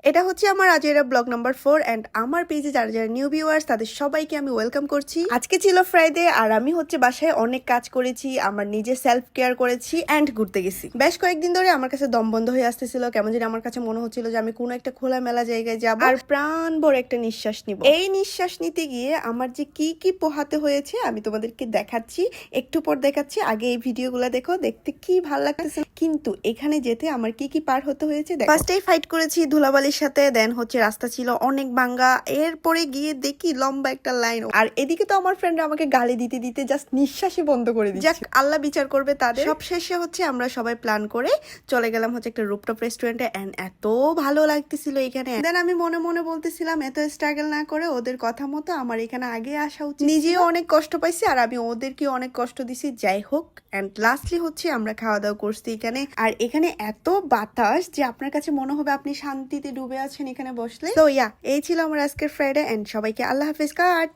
এটা হচ্ছে আমার আজেরা ব্লগ নাম্বার 4 এন্ড আমার পেজে যারা যারা নিউ ভিউয়ার্স তাদের সবাইকে আমি ওয়েলকাম করছি। আজকে ছিল ফ্রাইডে আর আমি হচ্ছে বাসায় অনেক কাজ করেছি, আমার নিজে সেলফ কেয়ার করেছি এন্ড ঘুরতে গেছি। বেশ কয়েকদিন ধরে আমার কাছে দম বন্ধ হয়ে আসতেছিল, কেমন যেন আমার কাছে মনে হচ্ছিল যে আমি কোনো একটা খোলামেলা জায়গায় যাব আর প্রাণ ভরে একটা নিঃশ্বাস নিব। এই নিঃশ্বাস নিতে গিয়ে আমার যে কি কি পোহাতে হয়েছে আমি তোমাদেরকে দেখাচ্ছি, একটু পর দেখাচ্ছি। আগে এই ভিডিওগুলো দেখো, দেখতে কি ভালো লাগতেছে, কিন্তু এখানে যেতে আমার কি কি পার হতে হয়েছে। ফার্স্টেই ফাইট করেছি ধুলাবালির সাথে, দেন হচ্ছে রাস্তা ছিল অনেক ভাঙ্গা, এরপরে গিয়ে দেখি লম্বা একটা লাইন, আর এদিকে তো আমার ফ্রেন্ড আমাকে গালি দিতে দিতে জাস্ট নিঃশ্বাসই বন্ধ করে দিচ্ছে। যাক, আল্লাহ বিচার করবে তাদের। সব শেষে হচ্ছে আমরা সবাই প্ল্যান করে চলে গেলাম হচ্ছে একটা রুপটপ রেস্টুরেন্টে এন্ড এত ভালো লাগতেছিল এখানে। দেন আমি মনে মনে বলতেছিলাম এত স্ট্রাগল না করে ওদের কথা মতো আমার এখানে আগে আসা উচিত। নিজেও অনেক কষ্ট পাইছি আর আমি ওদেরকে অনেক কষ্ট দিছি। যাই হোক, এন্ড লাস্টলি হচ্ছে আমরা খাওয়া দাওয়া করছি এখানে, আর এখানে এত বাতাস যে আপনার কাছে মনে হবে আপনি শান্তিতে ডুবে আছেন এখানে বসলে। তো এই ছিল আমার আজকের ফ্রাইডে এন্ড সবাইকে আল্লাহ হাফেজ কাট।